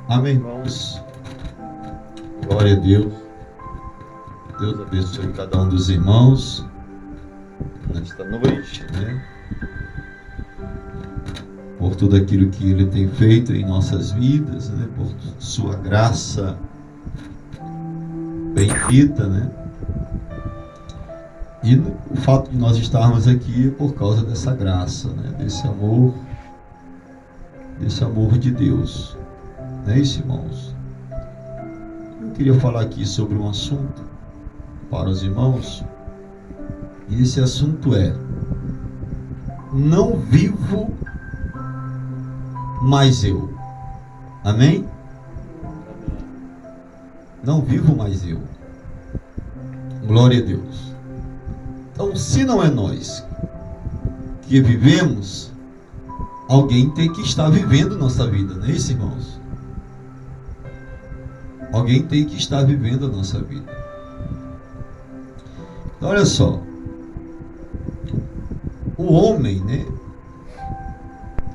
Amém, irmãos. Glória a Deus. Deus abençoe cada um dos irmãos nesta noite, né? Por tudo aquilo que Ele tem feito em nossas vidas, né? Por sua graça bendita, né? E o fato de nós estarmos aqui é por causa dessa graça, né? Desse amor de Deus. Não é isso, irmãos? Eu queria falar aqui sobre um assunto para os irmãos. E esse assunto é: não vivo mais eu. Amém? Não vivo mais eu. Glória a Deus. Então, se não é nós que vivemos, alguém tem que estar vivendo nossa vida, não é isso, irmãos? Alguém tem que estar vivendo a nossa vida. Então, olha só. O homem, né?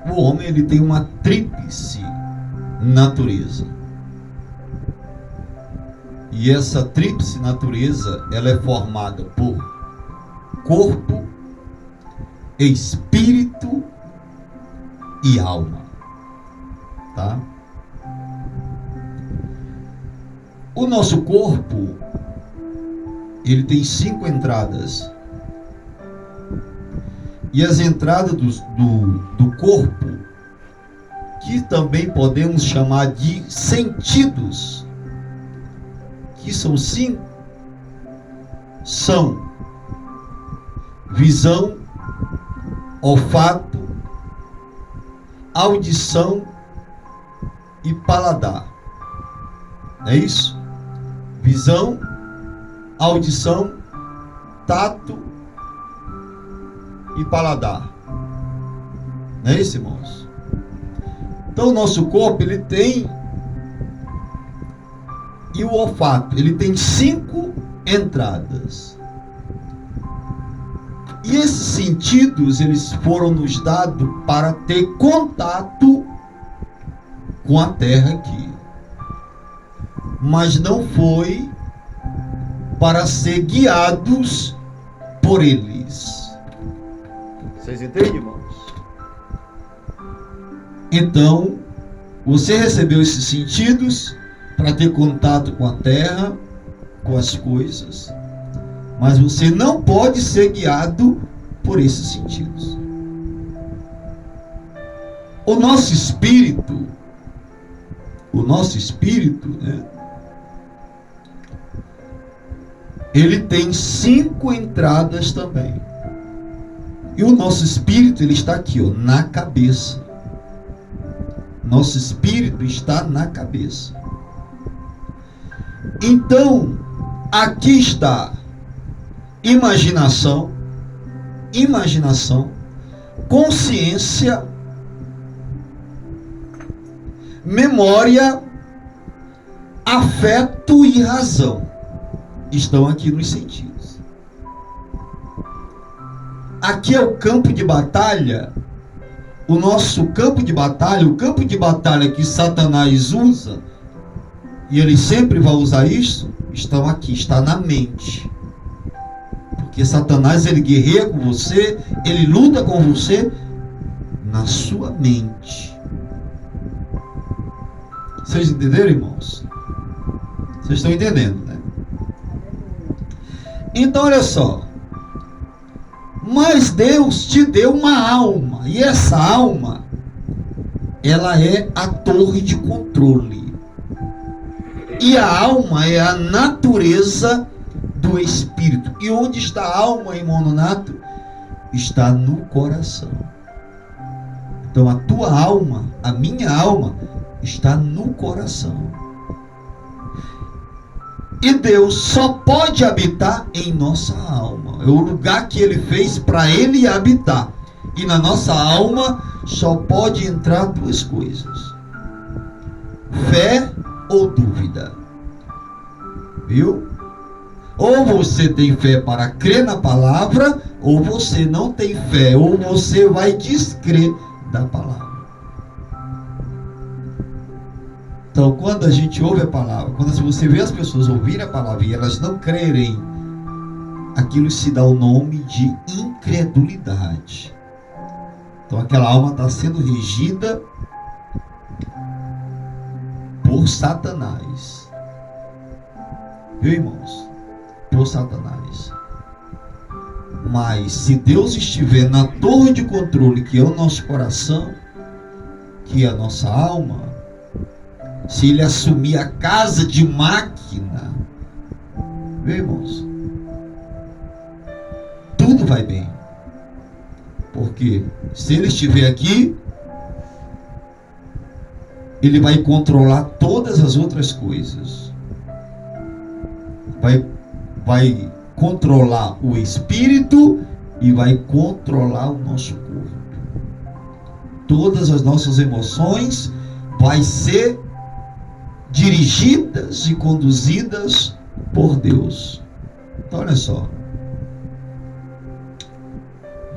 O homem, ele tem uma tríplice natureza. E essa tríplice natureza, ela é formada por corpo, espírito e alma. Tá? O nosso corpo, ele tem 5 entradas. E as entradas do corpo, que também podemos chamar de sentidos, que são 5, são visão, olfato, audição e paladar. É isso? Visão, audição, tato e paladar. Não é isso, irmãos? Então o nosso corpo, ele tem, e o olfato, ele tem 5 entradas. E esses sentidos, eles foram nos dados para ter contato com a terra aqui. Mas não foi para ser guiados por eles. Vocês entendem, irmãos? Então, você recebeu esses sentidos para ter contato com a terra, com as coisas, mas você não pode ser guiado por esses sentidos. O nosso espírito, né? Ele tem 5 entradas também. E o nosso espírito, ele está aqui, ó, na cabeça. Nosso espírito está na cabeça. Então, aqui está imaginação, consciência, memória, afeto e razão. Estão aqui nos sentidos. Aqui é o campo de batalha. O nosso campo de batalha, o campo de batalha que Satanás usa, e ele sempre vai usar isso, estão aqui, está na mente. Porque Satanás, ele guerreia com você, ele luta com você na sua mente. Vocês entenderam, irmãos? Vocês estão entendendo, né? Então, olha só. Mas Deus te deu uma alma. E essa alma, ela é a torre de controle. E a alma é a natureza do espírito. E onde está a alma, irmão Nonato? Está no coração. Então a tua alma, a minha alma, está no coração. E Deus só pode habitar em nossa alma. É o lugar que Ele fez para Ele habitar. E na nossa alma só pode entrar 2 coisas: fé ou dúvida. Viu? Ou você tem fé para crer na palavra, ou você não tem fé, ou você vai descrer da palavra. Então, quando a gente ouve a palavra, quando você vê as pessoas ouvirem a palavra e elas não crerem, aquilo se dá o nome de incredulidade. Então, aquela alma está sendo regida por Satanás. Viu, irmãos? Por Satanás. Mas se Deus estiver na torre de controle, que é o nosso coração, que é a nossa alma, se Ele assumir a casa de máquina, viu, irmãos? Tudo vai bem. Porque se Ele estiver aqui, Ele vai controlar todas as outras coisas. Vai controlar o espírito e vai controlar o nosso corpo. Todas as nossas emoções vai ser dirigidas e conduzidas por Deus. Então, olha só.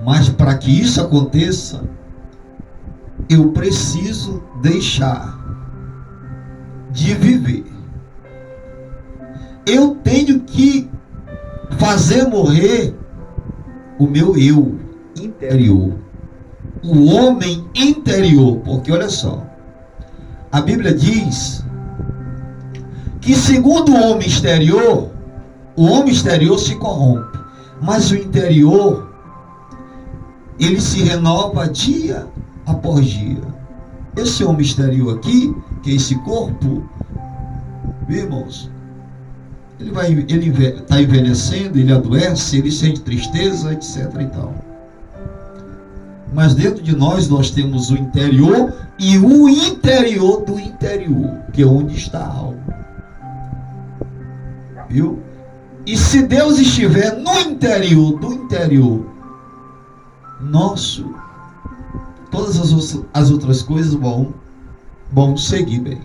Mas para que isso aconteça, eu preciso deixar de viver. Eu tenho que fazer morrer o meu eu interior, o homem interior. Porque olha só, a Bíblia diz que segundo o homem exterior se corrompe, mas o interior, ele se renova dia após dia. Esse homem exterior aqui, que é esse corpo, irmãos, ele está envelhecendo, ele adoece, ele sente tristeza, etc. e tal. Mas dentro de nós temos o interior e o interior do interior, que é onde está a alma. Viu? E se Deus estiver no interior do interior nosso, todas as outras coisas vão seguir bem.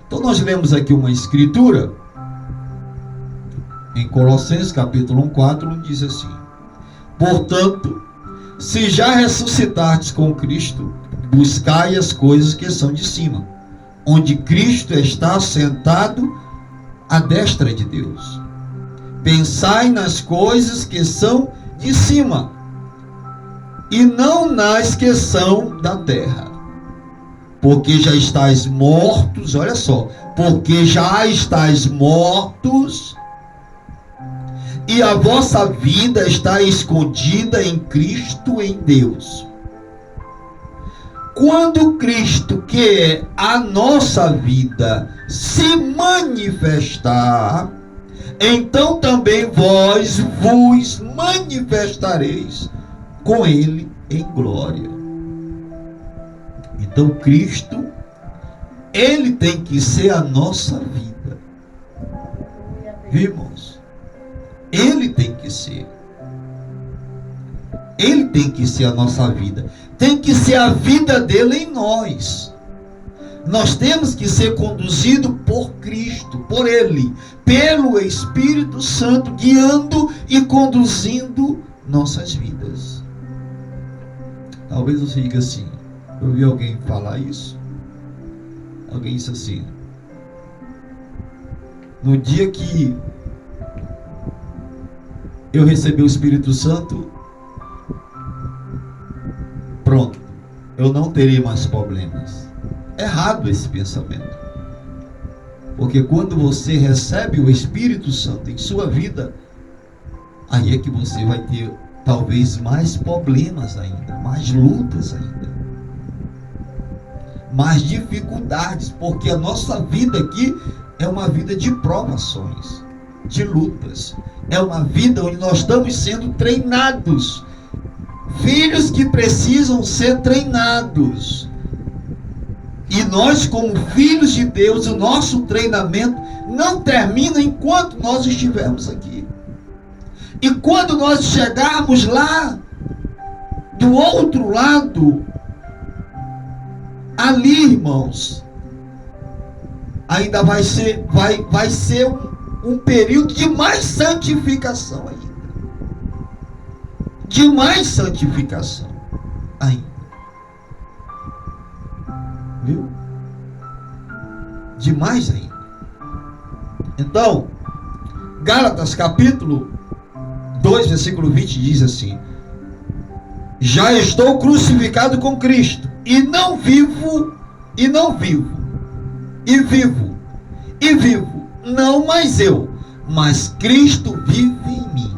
Então nós lemos aqui uma escritura em Colossenses capítulo 1:4, onde diz assim: portanto, se já ressuscitastes com Cristo, buscai as coisas que são de cima, onde Cristo está sentado à destra de Deus. Pensai nas coisas que são de cima, e não nas que são da terra, porque já estáis mortos. Olha só, porque já estáis mortos, e a vossa vida está escondida em Cristo, em Deus. Quando Cristo, que é a nossa vida, se manifestar, então também vós vos manifestareis com Ele em glória. Então Cristo, Ele tem que ser a nossa vida. Irmãos, Ele tem que ser. Ele tem que ser a nossa vida. Tem que ser a vida dele em nós. Nós temos que ser conduzidos por Cristo, por Ele, pelo Espírito Santo, guiando e conduzindo nossas vidas. Talvez você diga assim: eu ouvi alguém falar isso. Alguém disse assim: no dia que eu recebi o Espírito Santo, pronto, eu não terei mais problemas. Errado esse pensamento. Porque quando você recebe o Espírito Santo em sua vida, aí é que você vai ter talvez mais problemas ainda, mais lutas ainda, mais dificuldades, porque a nossa vida aqui é uma vida de provações, de lutas. É uma vida onde nós estamos sendo treinados, filhos que precisam ser treinados. E nós, como filhos de Deus, o nosso treinamento não termina enquanto nós estivermos aqui. E quando nós chegarmos lá, do outro lado, ali, irmãos, ainda vai ser um período de mais santificação ainda. De mais santificação ainda. Viu? demais ainda. Então, Gálatas capítulo 2, versículo 20 diz assim: já estou crucificado com Cristo, e vivo, não mais eu, mas Cristo vive em mim.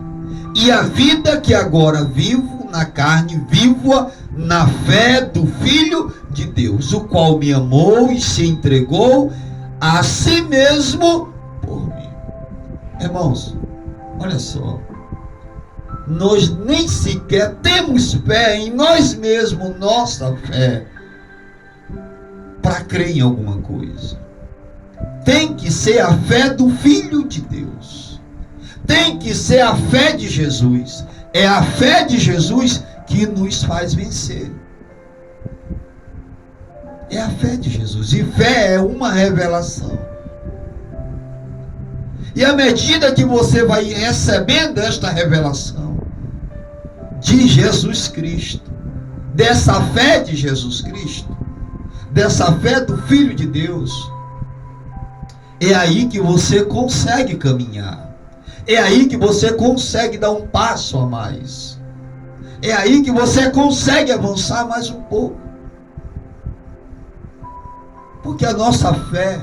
E a vida que agora vivo na carne, vivo-a na fé do Filho de Deus, o qual me amou e se entregou a si mesmo por mim. Irmãos, olha só, nós nem sequer temos fé em nós mesmos, nossa fé, para crer em alguma coisa. Tem que ser a fé do Filho de Deus, tem que ser a fé de Jesus. É a fé de Jesus que nos faz vencer. É a fé de Jesus. E fé é uma revelação. E à medida que você vai recebendo esta revelação de Jesus Cristo, dessa fé de Jesus Cristo, dessa fé do Filho de Deus, é aí que você consegue caminhar. É aí que você consegue dar um passo a mais. É aí que você consegue avançar mais um pouco. Porque a nossa fé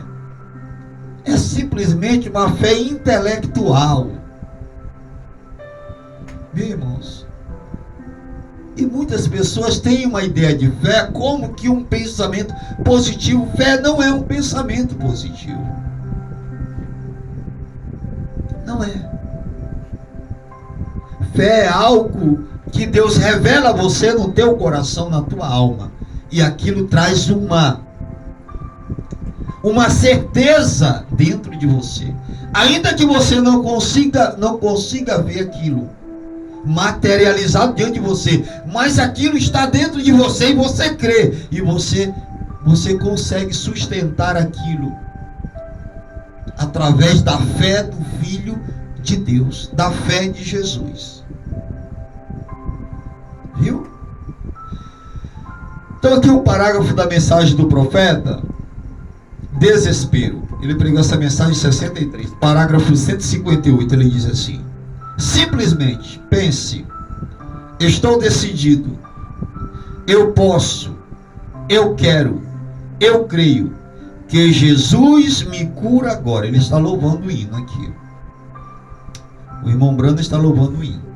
é simplesmente uma fé intelectual. Meus irmãos, e muitas pessoas têm uma ideia de fé como que um pensamento positivo. Fé não é um pensamento positivo. Não é. Fé é algo que Deus revela a você no teu coração, na tua alma. E aquilo traz uma certeza dentro de você. Ainda que você não consiga ver aquilo materializado diante de você, mas aquilo está dentro de você e você crê. E você consegue sustentar aquilo através da fé do Filho de Deus, da fé de Jesus. Viu? Então aqui o parágrafo da mensagem do profeta, desespero. Ele pregou essa mensagem em 63. Parágrafo 158, ele diz assim: simplesmente pense, estou decidido, eu posso, eu quero, eu creio que Jesus me cura agora. Ele está louvando o hino aqui. O irmão Brando está louvando o hino.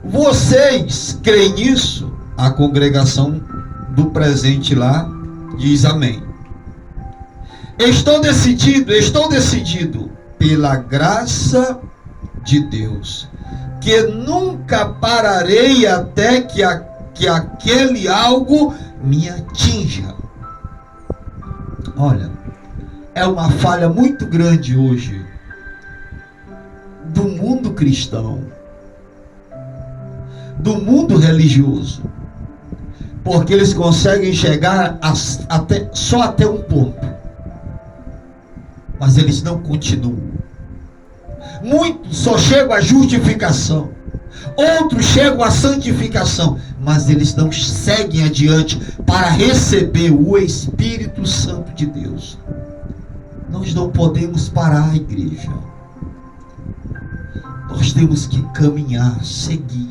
Vocês creem nisso? A congregação do presente lá diz amém. Estou decidido pela graça de Deus, que nunca pararei até que aquele algo me atinja. Olha, é uma falha muito grande hoje do mundo cristão, do mundo religioso, porque eles conseguem chegar só até um ponto, mas eles não continuam. Muitos só chegam à justificação, outros chegam à santificação, mas eles não seguem adiante para receber o Espírito Santo de Deus. Nós não podemos parar, igreja. Nós temos que caminhar, seguir,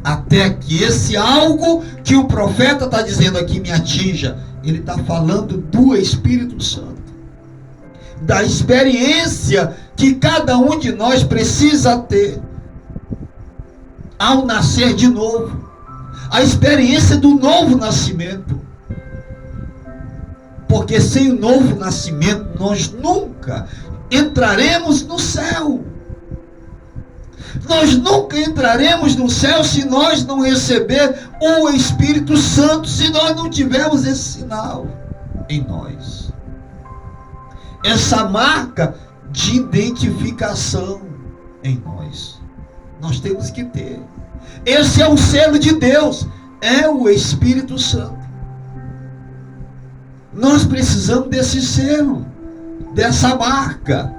até que esse algo que o profeta está dizendo aqui me atinja. Ele está falando do Espírito Santo, da experiência que cada um de nós precisa ter ao nascer de novo, a experiência do novo nascimento. Porque sem o novo nascimento nós nunca entraremos no céu. Nós nunca entraremos no céu se nós não receber o Espírito Santo, se nós não tivermos esse sinal em nós, essa marca de identificação em nós. Nós temos que ter. Esse é o selo de Deus, é o Espírito Santo. Nós precisamos desse selo, dessa marca,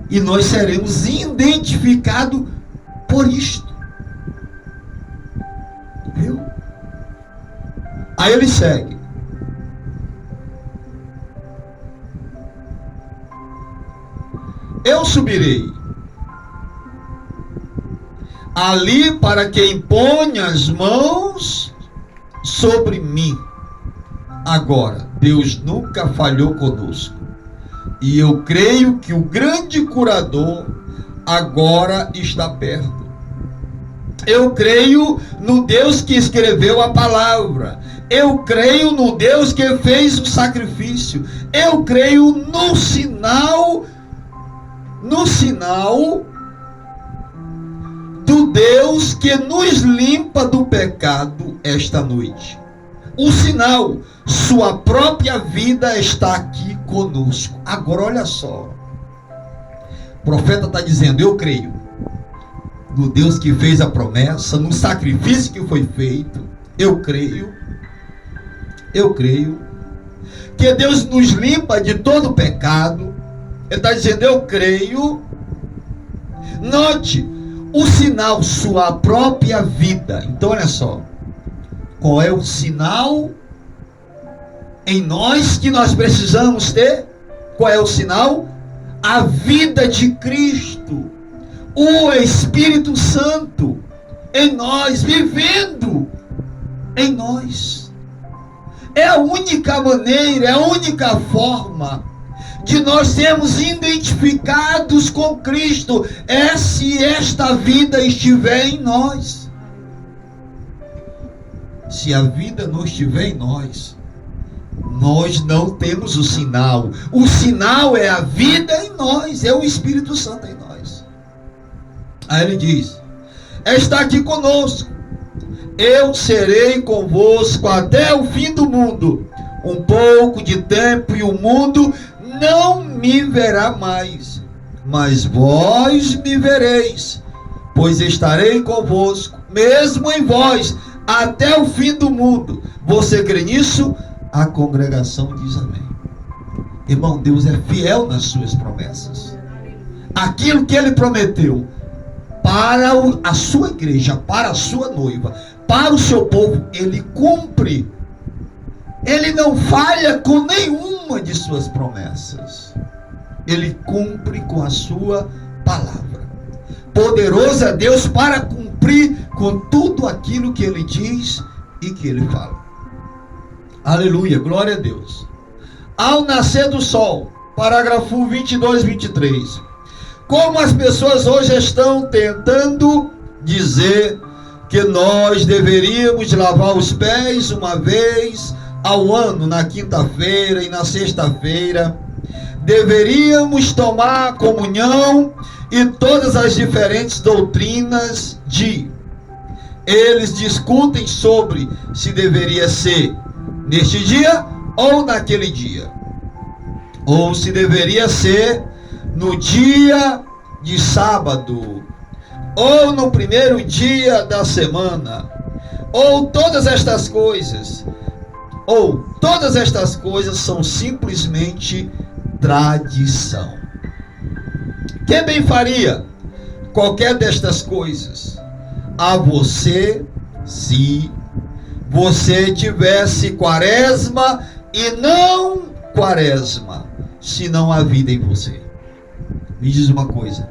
e nós seremos identificados por isto. Viu? Aí ele segue: eu subirei. Ali para que imponha as mãos sobre mim. Agora, Deus nunca falhou conosco. E eu creio que o grande curador agora está perto. Eu creio no Deus que escreveu a palavra. Eu creio no Deus que fez o sacrifício. Eu creio no sinal do Deus que nos limpa do pecado esta noite. O sinal, sua própria vida está aqui conosco. Agora olha só, o profeta está dizendo, eu creio no Deus que fez a promessa, no sacrifício que foi feito. Eu creio que Deus nos limpa de todo o pecado. Ele está dizendo, eu creio. Note, o sinal, sua própria vida. Então olha só, qual é o sinal em nós que nós precisamos ter? Qual é o sinal? A vida de Cristo, o Espírito Santo em nós, vivendo em nós. É a única maneira, é a única forma de nós sermos identificados com Cristo, é se esta vida estiver em nós. Se a vida não estiver em nós, nós não temos o sinal. O sinal é a vida em nós, é o Espírito Santo em nós. Aí ele diz, está aqui conosco, eu serei convosco até o fim do mundo. Um pouco de tempo e o mundo não me verá mais, mas vós me vereis, pois estarei convosco, mesmo em vós, até o fim do mundo. Você crê nisso? A congregação diz amém. Irmão, Deus é fiel nas suas promessas. Aquilo que Ele prometeu para a sua igreja, para a sua noiva, para o seu povo, Ele cumpre. Ele não falha com nenhuma de suas promessas. Ele cumpre com a sua palavra. Poderoso é Deus para cumprir com tudo aquilo que Ele diz e que Ele fala. Aleluia, glória a Deus. Ao nascer do sol, parágrafo 22, 23. Como as pessoas hoje estão tentando dizer que nós deveríamos lavar os pés uma vez ao ano, na quinta-feira e na sexta-feira, deveríamos tomar comunhão e todas as diferentes doutrinas eles discutem sobre se deveria ser neste dia ou naquele dia, ou se deveria ser no dia de sábado, ou no primeiro dia da semana, ou todas estas coisas são simplesmente tradição. Quem bem faria qualquer destas coisas a você se você tivesse quaresma e não quaresma, se não há vida em você? Me diz uma coisa,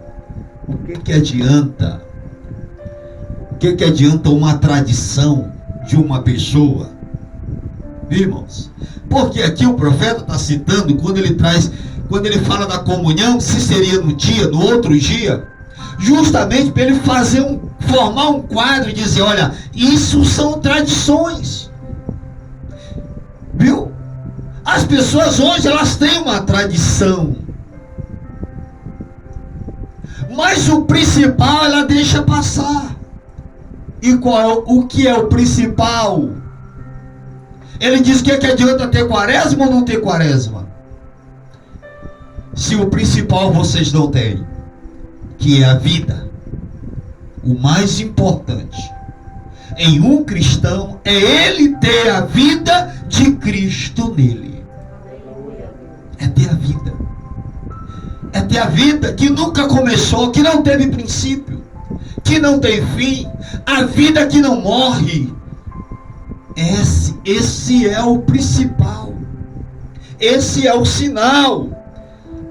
o que adianta? O que adianta uma tradição de uma pessoa? Irmãos, porque aqui o profeta está citando, quando ele fala da comunhão, se seria no dia, no outro dia, justamente para ele formar um quadro e dizer, olha, isso são tradições. Viu? As pessoas hoje, elas têm uma tradição, mas o principal ela deixa passar. E o que é o principal? Ele diz que adianta ter quaresma ou não ter quaresma? Se o principal vocês não têm, que é a vida, o mais importante em um cristão é ele ter a vida de Cristo nele. É ter a vida. É ter a vida que nunca começou, que não teve princípio, que não tem fim, a vida que não morre. Esse é o principal. Esse é o sinal.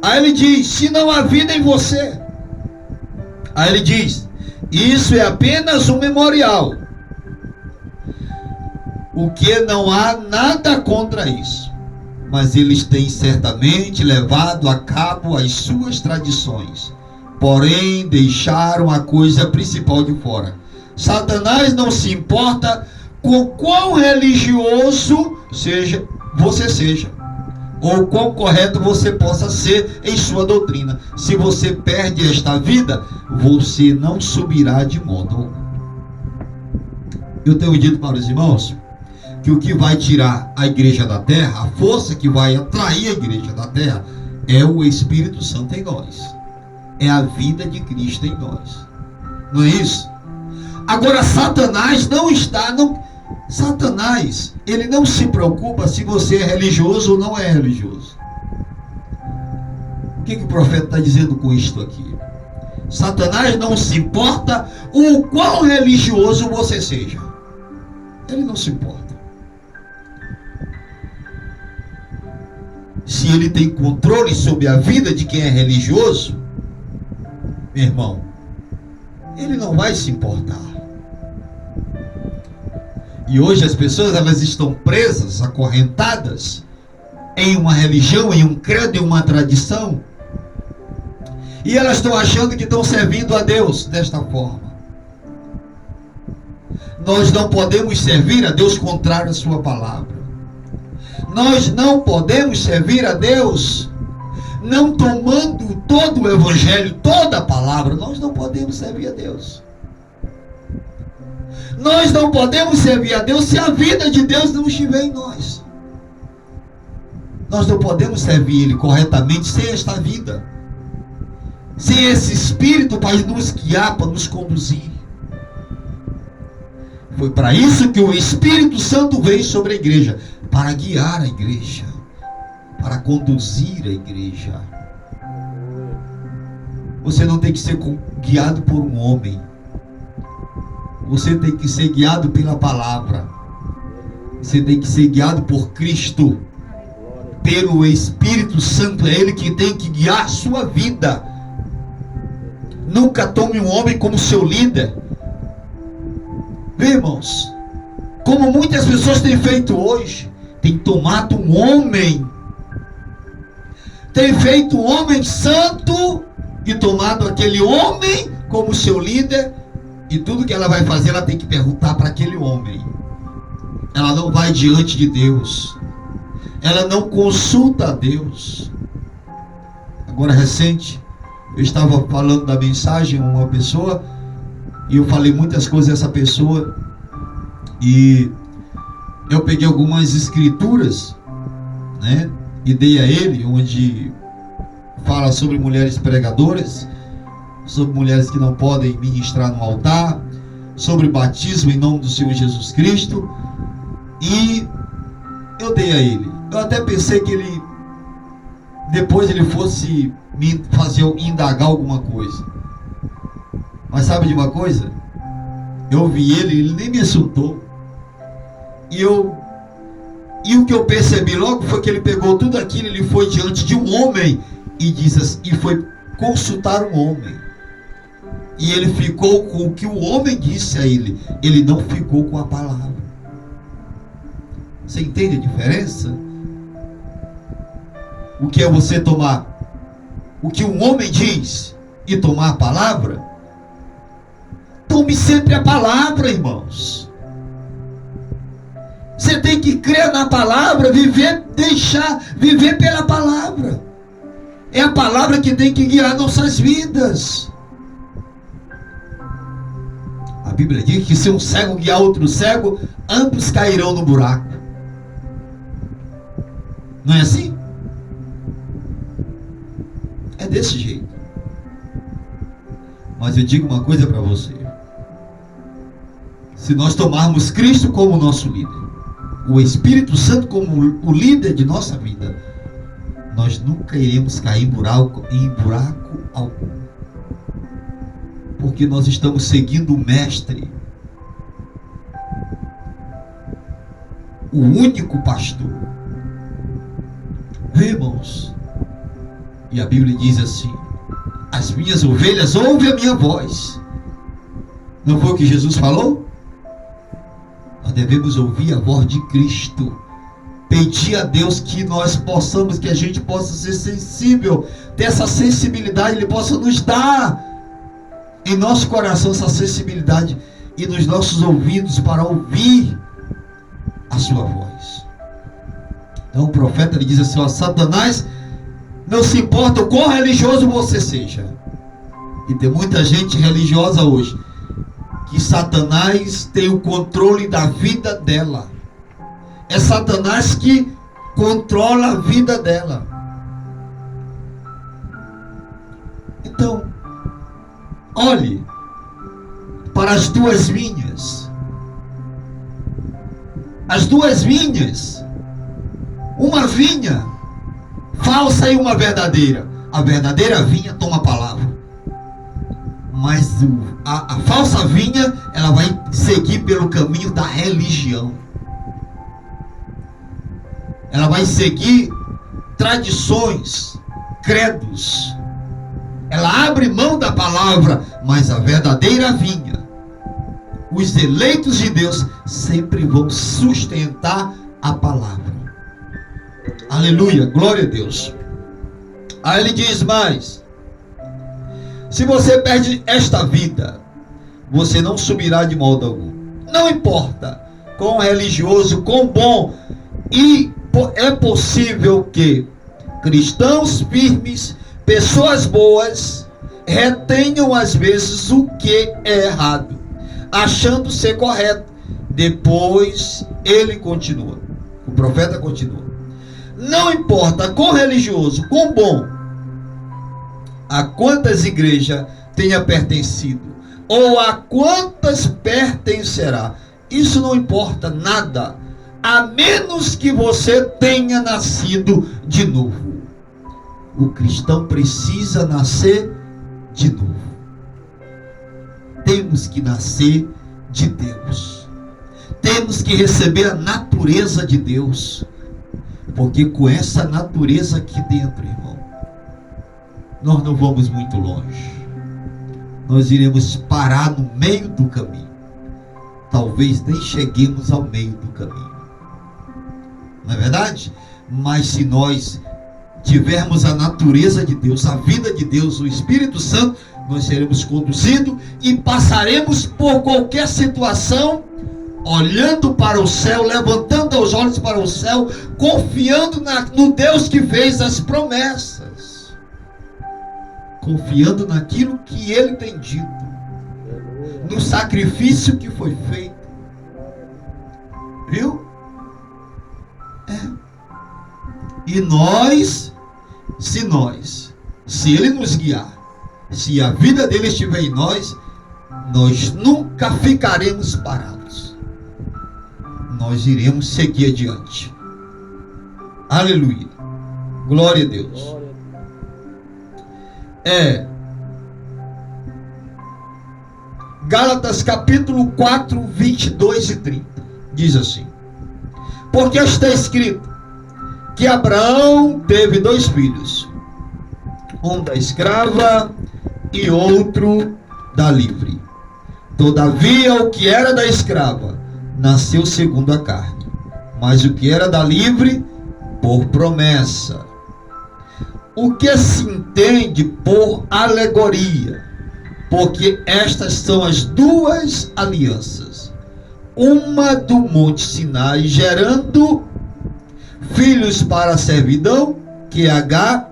Aí ele diz: se não há vida em você. Aí ele diz: isso é apenas um memorial. O que não há nada contra isso. Mas eles têm certamente levado a cabo as suas tradições. Porém, deixaram a coisa principal de fora. Satanás não se importa com quão religioso você seja, ou quão correto você possa ser em sua doutrina. Se você perde esta vida, você não subirá de modo algum. Eu tenho dito para os irmãos que o que vai tirar a igreja da terra, a força que vai atrair a igreja da terra, é o Espírito Santo em nós. É a vida de Cristo em nós. Não é isso? Agora, Satanás não está... Satanás, ele não se preocupa se você é religioso ou não é religioso. O que o profeta está dizendo com isto aqui? Satanás não se importa o quão religioso você seja. Ele não se importa. Se ele tem controle sobre a vida de quem é religioso, meu irmão, ele não vai se importar. E hoje as pessoas, elas estão presas, acorrentadas em uma religião, em um credo, em uma tradição, e elas estão achando que estão servindo a Deus desta forma. Nós não podemos servir a Deus contrário à sua palavra. Nós não podemos servir a Deus não tomando todo o evangelho, toda a palavra. Nós não podemos servir a Deus. Nós não podemos servir a Deus se a vida de Deus não estiver em nós. Nós não podemos servir Ele corretamente sem esta vida, sem esse Espírito para nos guiar, para nos conduzir. Foi para isso que o Espírito Santo veio sobre a igreja, para guiar a igreja, para conduzir a igreja. Você não tem que ser guiado por um homem. Você tem que ser guiado pela palavra. Você tem que ser guiado por Cristo, pelo Espírito Santo. É Ele que tem que guiar a sua vida. Nunca tome um homem como seu líder. Irmãos, como muitas pessoas têm feito hoje, tem tomado um homem, tem feito um homem santo e tomado aquele homem como seu líder, e tudo que ela vai fazer, ela tem que perguntar para aquele homem. Ela não vai diante de Deus, ela não consulta a Deus. Agora, recente, eu estava falando da mensagem a uma pessoa, e eu falei muitas coisas a essa pessoa, e eu peguei algumas escrituras, né, e dei a ele, onde fala sobre mulheres pregadoras, sobre mulheres que não podem ministrar no altar, sobre batismo em nome do Senhor Jesus Cristo, e eu dei a ele. Eu até pensei que ele, depois ele fosse me fazer indagar alguma coisa. Mas sabe de uma coisa? Eu vi ele nem me assuntou. E o que eu percebi logo foi que ele pegou tudo aquilo, ele foi diante de um homem e foi consultar um homem. E ele ficou com o que o homem disse a ele. Ele não ficou com a palavra. Você entende a diferença? O que é você tomar o que um homem diz e tomar a palavra? Tome sempre a palavra, irmãos. Você tem que crer na palavra, viver pela palavra. É a palavra que tem que guiar nossas vidas. A Bíblia diz que se um cego guiar outro cego, ambos cairão no buraco. Não é assim? É desse jeito. Mas eu digo uma coisa para você. Se nós tomarmos Cristo como nosso líder, o Espírito Santo como o líder de nossa vida, nós nunca iremos cair em buraco algum. Porque nós estamos seguindo o Mestre, o único pastor. Irmãos, E a Bíblia diz assim: as minhas ovelhas ouvem a minha voz. Não foi o que Jesus falou? Nós devemos ouvir a voz de Cristo. Pedir a Deus que nós possamos, que a gente possa ser sensível, ter essa sensibilidade, Ele possa nos dar em nosso coração essa sensibilidade e nos nossos ouvidos para ouvir a sua voz. Então o profeta ele diz assim: ó, Satanás não se importa o quão religioso você seja. E tem muita gente religiosa hoje que Satanás tem o controle da vida dela. É Satanás que controla a vida dela. Então, olhe para as duas vinhas. As duas vinhas. Uma vinha falsa e uma verdadeira. A verdadeira vinha toma a palavra. Mas a falsa vinha, ela vai seguir pelo caminho da religião. Ela vai seguir tradições, credos. Ela abre mão da palavra, mas a verdadeira vinha, os eleitos de Deus, sempre vão sustentar a palavra. Aleluia, glória a Deus. Aí ele diz mais: se você perde esta vida, você não subirá de modo algum. Não importa quão religioso, quão bom, e é possível que cristãos firmes, pessoas boas, retenham às vezes o que é errado, achando ser correto. Depois ele continua, o profeta continua: não importa quão religioso, quão bom, a quantas igrejas tenha pertencido, ou a quantas pertencerá, isso não importa nada, a menos que você tenha nascido de novo. O cristão precisa nascer de novo. Temos que nascer de Deus. Temos que receber a natureza de Deus. Porque com essa natureza aqui dentro, irmão, nós não vamos muito longe. Nós iremos parar no meio do caminho. Talvez nem cheguemos ao meio do caminho. Não é verdade? Mas se nós tivermos a natureza de Deus, a vida de Deus, o Espírito Santo, nós seremos conduzidos e passaremos por qualquer situação, olhando para o céu, levantando os olhos para o céu, confiando no Deus que fez as promessas, confiando naquilo que Ele tem dito, no sacrifício que foi feito. Viu? E nós, se Ele nos guiar, se a vida dele estiver em nós, nós nunca ficaremos parados. Nós iremos seguir adiante. Aleluia. Glória a Deus. Gálatas capítulo 4, 22 e 30. Diz assim: porque está escrito que Abraão teve 2 filhos, um da escrava e outro da livre. Todavia o que era da escrava nasceu segundo a carne, mas o que era da livre por promessa. O que se entende por alegoria? Porque estas são as duas alianças, uma do monte Sinai, gerando filhos para a servidão, que é Agar.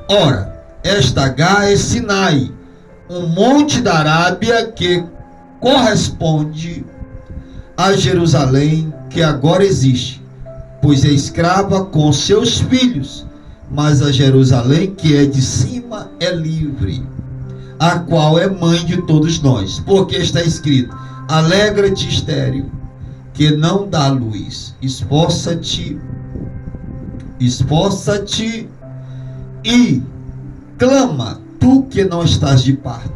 Ora, esta Agar é Sinai, um monte da Arábia que corresponde a Jerusalém, que agora existe, pois é escrava com seus filhos, mas a Jerusalém que é de cima é livre, a qual é mãe de todos nós, porque está escrito: alegra-te, estéril, que não dá luz, esforça-te e clama, tu que não estás de parto,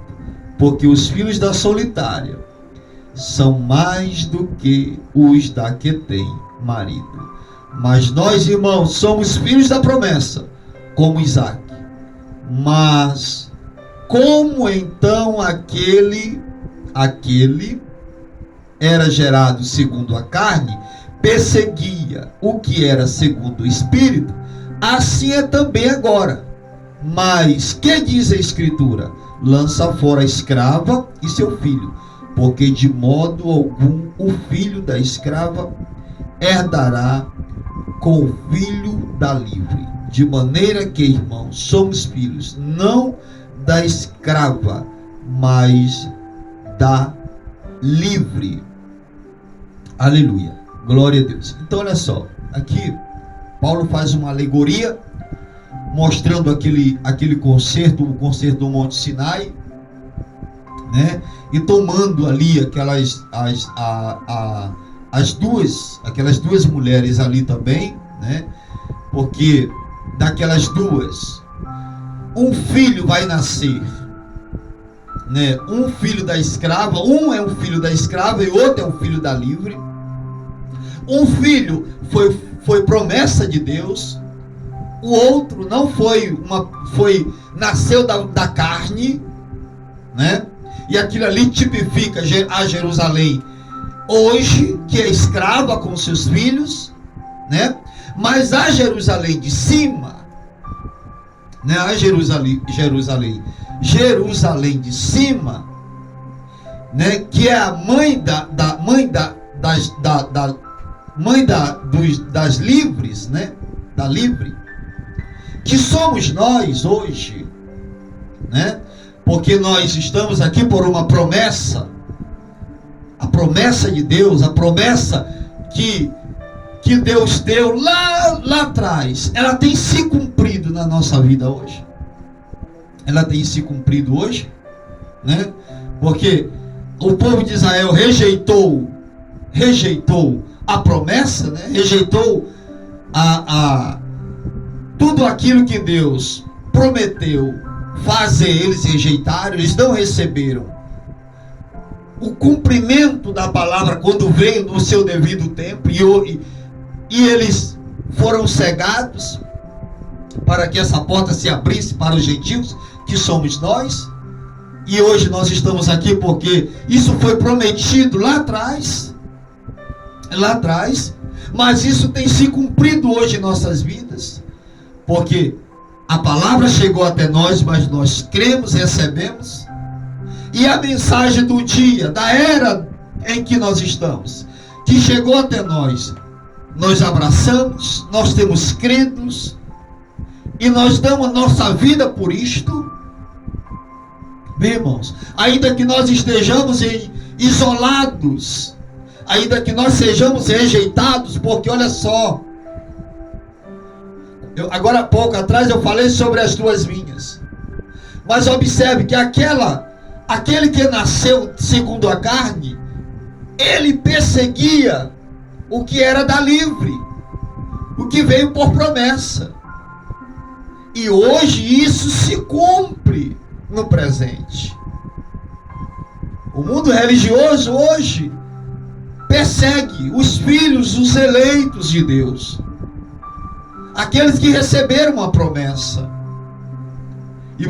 porque os filhos da solitária são mais do que os da que tem marido. Mas nós, irmãos, somos filhos da promessa, como Isaque. Mas como então aquele era gerado segundo a carne, perseguia o que era segundo o Espírito, assim é também agora. Mas que diz a Escritura? Lança fora a escrava e seu filho, porque de modo algum o filho da escrava herdará com o filho da livre. De maneira que, irmãos, somos filhos, não da escrava, mas da livre. Aleluia, glória a Deus. Então olha só, aqui Paulo faz uma alegoria mostrando aquele concerto, o concerto do Monte Sinai, né? E tomando ali aquelas duas mulheres ali também, né? Porque daquelas duas, um filho vai nascer, né? Um filho da escrava, um é um filho da escrava e outro é um filho da livre. Um filho foi promessa de Deus. O outro não nasceu da carne, né? E aquilo ali tipifica a Jerusalém hoje, que é escrava com seus filhos, né? Mas a Jerusalém de cima, né? A Jerusalém de cima, né? Que é a das livres, né? Da livre, que somos nós hoje, né? Porque nós estamos aqui por uma promessa, a promessa de Deus, a promessa que Deus deu lá atrás, ela tem se cumprido na nossa vida hoje. Ela tem se cumprido hoje, né? Porque o povo de Israel rejeitou a promessa, né? Rejeitou tudo aquilo que Deus prometeu fazer. Eles rejeitaram, eles não receberam o cumprimento da palavra quando veio no seu devido tempo, e eles foram cegados para que essa porta se abrisse para os gentios, que somos nós. E hoje nós estamos aqui porque isso foi prometido lá atrás, mas isso tem se cumprido hoje em nossas vidas, porque a palavra chegou até nós, mas nós cremos, recebemos, e a mensagem do dia, da era em que nós estamos, que chegou até nós abraçamos, nós temos cridos, e nós damos a nossa vida por isto. Bem, irmãos, ainda que nós estejamos isolados, ainda que nós sejamos rejeitados, porque olha só, agora há pouco atrás eu falei sobre as duas vinhas, mas observe que aquele que nasceu segundo a carne, ele perseguia o que era da livre, o que veio por promessa, e hoje isso se cumpre no presente. O mundo religioso hoje persegue os filhos, os eleitos de Deus, aqueles que receberam a promessa. E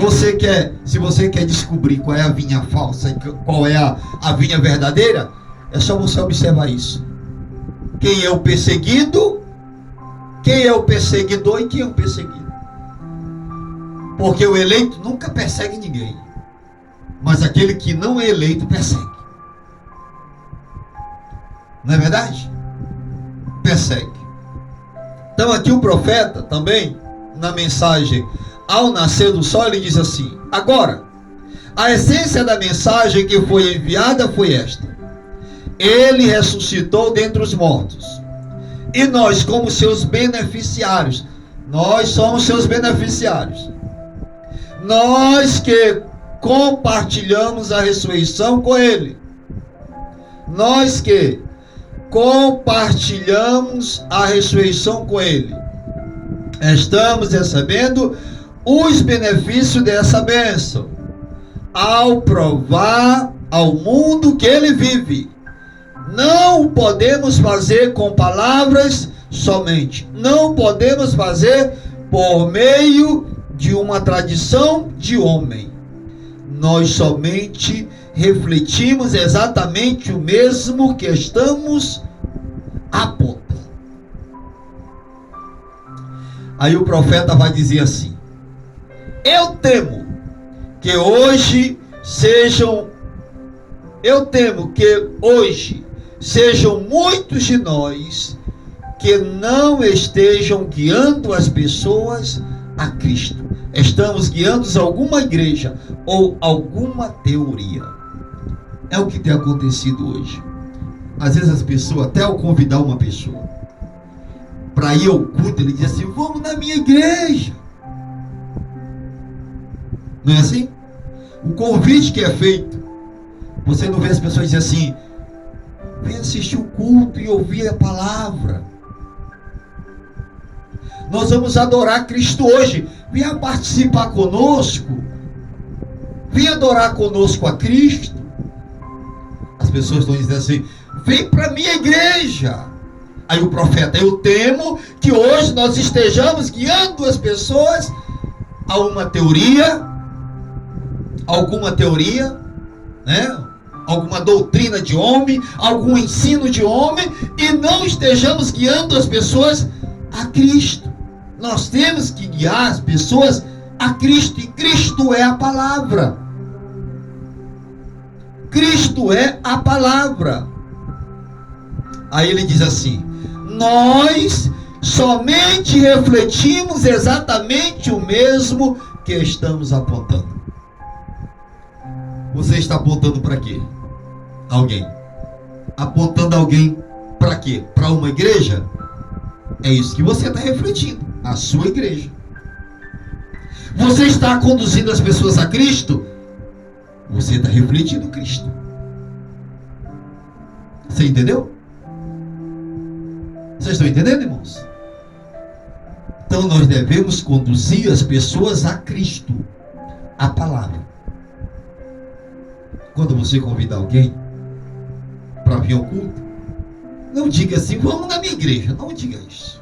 se você quer descobrir qual é a vinha falsa e qual é a vinha verdadeira, é só você observar isso. Quem é o perseguido, quem é o perseguidor e quem é o perseguido. Porque o eleito nunca persegue ninguém, mas aquele que não é eleito persegue. Não é verdade? Persegue. Então aqui o profeta também, na mensagem ao nascer do sol, ele diz assim: agora, a essência da mensagem que foi enviada foi esta: ele ressuscitou dentre os mortos, e nós, como seus beneficiários, nós somos seus beneficiários, nós que compartilhamos a ressurreição com ele, nós que compartilhamos a ressurreição com ele, estamos recebendo os benefícios dessa bênção, ao provar ao mundo que ele vive. Não podemos fazer com palavras somente, não podemos fazer por meio de uma tradição de homem. Nós somente refletimos exatamente o mesmo que estamos apontando. Aí o profeta vai dizer assim: eu temo que hoje sejam muitos de nós que não estejam guiando as pessoas a Cristo. Estamos guiando alguma igreja ou alguma teoria. É o que tem acontecido hoje. Às vezes as pessoas, até ao convidar uma pessoa para ir ao culto, ele diz assim: vamos na minha igreja. Não é assim? O convite que é feito, você não vê as pessoas dizer assim: vem assistir o culto e ouvir a palavra. Nós vamos adorar Cristo hoje. Venha participar conosco. Venha adorar conosco a Cristo. As pessoas estão dizendo assim: vem para a minha igreja. Aí o profeta: eu temo que hoje nós estejamos guiando as pessoas a uma teoria, alguma teoria, né? Alguma doutrina de homem, algum ensino de homem, e não estejamos guiando as pessoas a Cristo. Nós temos que guiar as pessoas a Cristo, e Cristo é a palavra. Cristo é a palavra. Aí ele diz assim: nós somente refletimos exatamente o mesmo que estamos apontando. Você está apontando para quê? Alguém. Apontando alguém para quê? Para uma igreja? É isso que você está refletindo, a sua igreja. Você está conduzindo as pessoas a Cristo? Você está refletindo Cristo. Você entendeu? Vocês estão entendendo, irmãos? Então nós devemos conduzir as pessoas a Cristo, a palavra. Quando você convida alguém para vir ao culto, não diga assim: vamos na minha igreja. Não diga isso.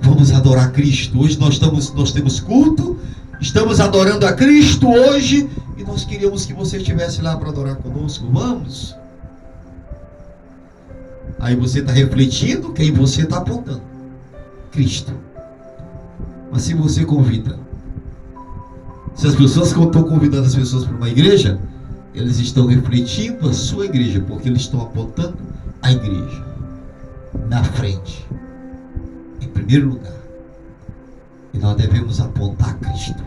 Vamos adorar Cristo. Hoje nós temos culto, estamos adorando a Cristo hoje, e nós queríamos que você estivesse lá para adorar conosco. Vamos. Aí você está refletindo quem você está apontando: Cristo. Mas se você convida, se as pessoas que estão convidando as pessoas para uma igreja, eles estão refletindo a sua igreja, porque eles estão apontando a igreja na frente, em primeiro lugar. E nós devemos apontar Cristo.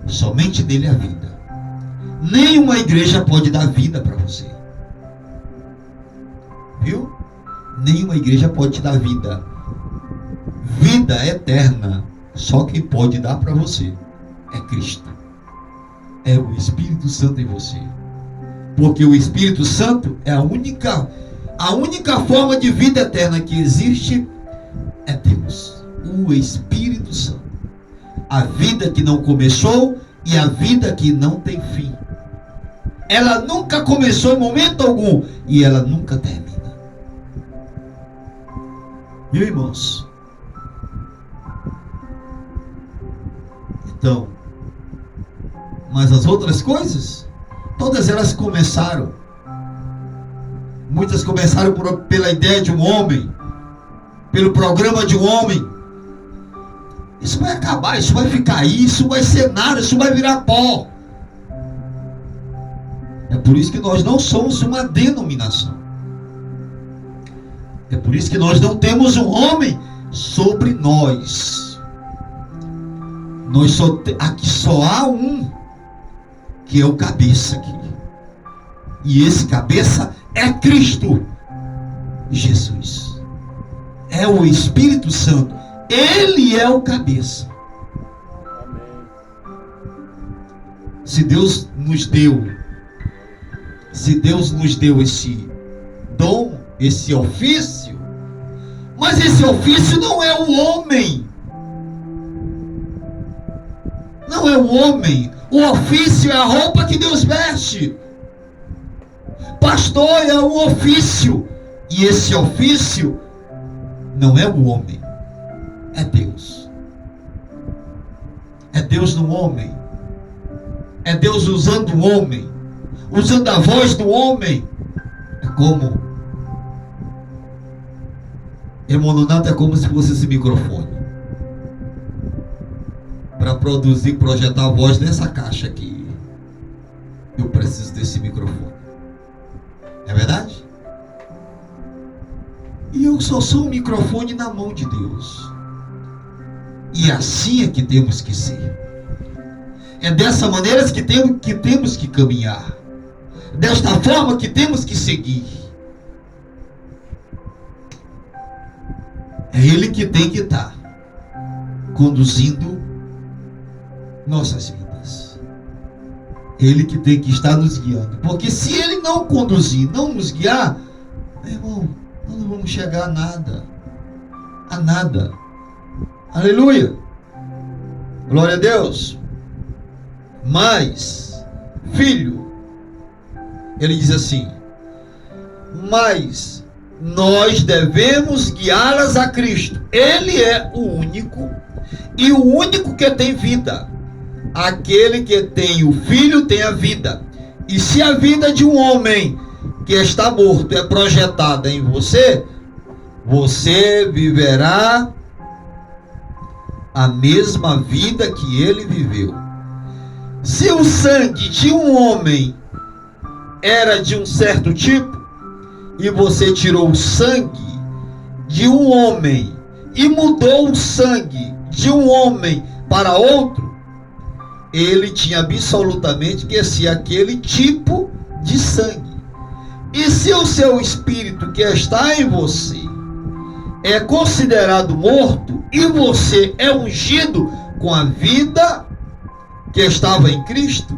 Somente nele a vida. Nenhuma igreja pode dar vida para você. Viu? Nenhuma igreja pode te dar vida. Vida eterna, só quem pode dar para você é Cristo. É o Espírito Santo em você. Porque o Espírito Santo é a única forma de vida eterna que existe. É Deus, o Espírito Santo. A vida que não começou e a vida que não tem fim. Ela nunca começou em momento algum e ela nunca termina. Meus irmãos, então, mas as outras coisas, todas elas começaram. Muitas começaram pela ideia de um homem, pelo programa de um homem. Isso vai acabar, isso vai ficar aí, isso vai ser nada, isso vai virar pó. É por isso que nós não somos uma denominação. É por isso que nós não temos um homem sobre nós. Aqui só há um, que é o cabeça aqui. E esse cabeça é Cristo Jesus. É o Espírito Santo. Ele é o cabeça. Se Deus nos deu esse dom, esse ofício, mas esse ofício não é o homem. Não é o homem. O ofício é a roupa que Deus veste. Pastor é um ofício. E esse ofício não é o homem, é Deus. É Deus no homem. É Deus usando o homem, usando a voz do homem. É como, irmão Nonato, é como se fosse esse microfone para produzir, projetar a voz nessa caixa aqui. Eu preciso desse microfone. É verdade? E eu só sou um microfone na mão de Deus. E assim é que temos que ser. É dessa maneira que temos que caminhar. Desta forma que temos que seguir. É Ele que tem que estar conduzindo nossas vidas. Ele que tem que estar nos guiando. Porque se Ele não conduzir, não nos guiar, meu irmão, nós não vamos chegar a nada. A nada. Aleluia. Glória a Deus. Mas, filho, ele diz assim: mas nós devemos guiá-las a Cristo. Ele é o único, e o único que tem vida. Aquele que tem o Filho tem a vida. E se a vida de um homem que está morto é projetada em você, você viverá a mesma vida que ele viveu. Se o sangue de um homem era de um certo tipo, e você tirou o sangue de um homem e mudou o sangue de um homem para outro, ele tinha absolutamente que ser aquele tipo de sangue. E se o seu espírito que está em você é considerado morto e você é ungido com a vida que estava em Cristo,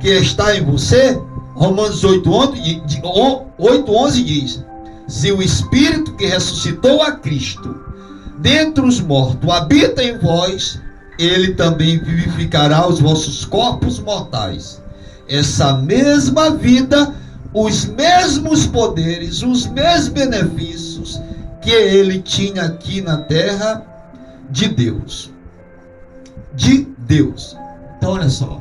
que está em você, Romanos 8:11 diz: se o Espírito que ressuscitou a Cristo dentre os mortos habita em vós, ele também vivificará os vossos corpos mortais. Essa mesma vida, os mesmos poderes, os mesmos benefícios que ele tinha aqui na terra, de Deus. De Deus. Então olha só.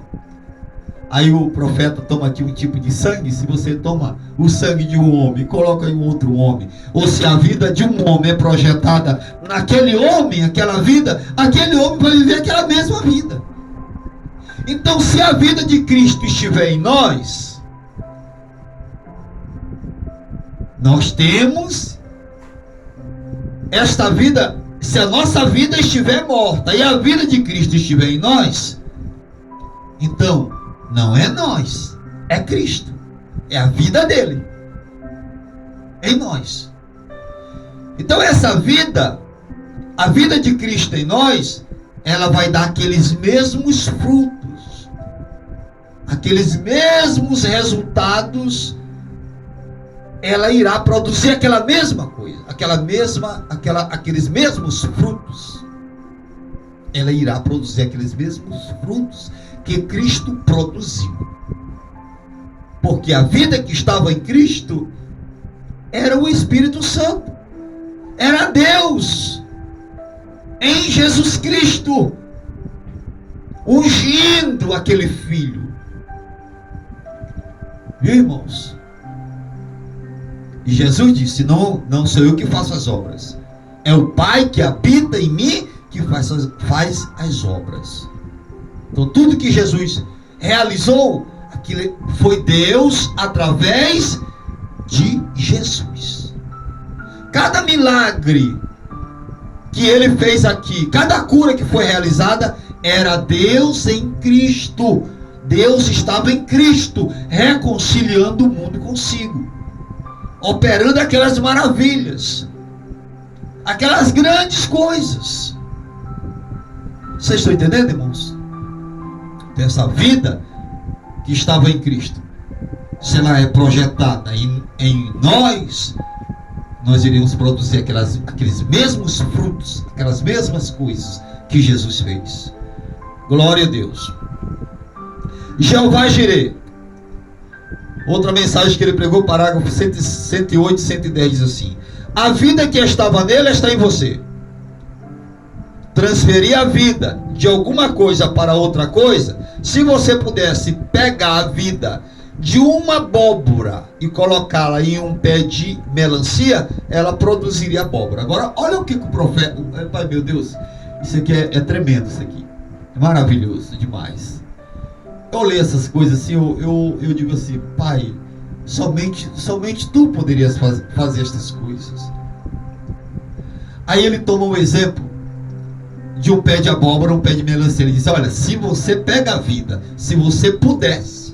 Aí o profeta toma aqui um tipo de sangue. Se você toma o sangue de um homem e coloca em um outro homem, ou se a vida de um homem é projetada naquele homem, aquela vida, aquele homem vai viver aquela mesma vida. Então, se a vida de Cristo estiver em nós, nós temos esta vida. Se a nossa vida estiver morta e a vida de Cristo estiver em nós, então não é nós, é Cristo, é a vida dele em nós. Então essa vida, a vida de Cristo em nós, ela vai dar aqueles mesmos frutos, aqueles mesmos resultados. Ela irá produzir aquela mesma coisa, aqueles mesmos frutos. Ela irá produzir aqueles mesmos frutos que Cristo produziu. Porque a vida que estava em Cristo era o Espírito Santo. Era Deus em Jesus Cristo, ungindo aquele filho. Irmãos, e Jesus disse: não sou eu que faço as obras, é o Pai que habita em mim que faz as obras. Então tudo que Jesus realizou, aquilo foi Deus através de Jesus. Cada milagre que ele fez aqui, cada cura que foi realizada, era Deus em Cristo. Deus estava em Cristo, reconciliando o mundo consigo, operando aquelas maravilhas, aquelas grandes coisas. Vocês estão entendendo, irmãos? Dessa vida que estava em Cristo, se ela é projetada em nós, nós iremos produzir aqueles mesmos frutos, aquelas mesmas coisas que Jesus fez. Glória a Deus. Jeová Jireh. Outra mensagem que ele pregou, parágrafo 108 e 110, diz assim: a vida que estava nele está em você. transferir a vida de alguma coisa para outra coisa, se você pudesse pegar a vida de uma abóbora e colocá-la em um pé de melancia, ela produziria abóbora. Agora, olha o que o profeta... Pai, meu Deus, isso aqui é tremendo, isso aqui. É maravilhoso demais. Eu leio essas coisas assim, eu digo assim, Pai, somente tu poderias fazer estas coisas. Aí ele toma um exemplo de um pé de abóbora, um pé de melancia. Ele diz, olha, se você pega a vida, se você pudesse,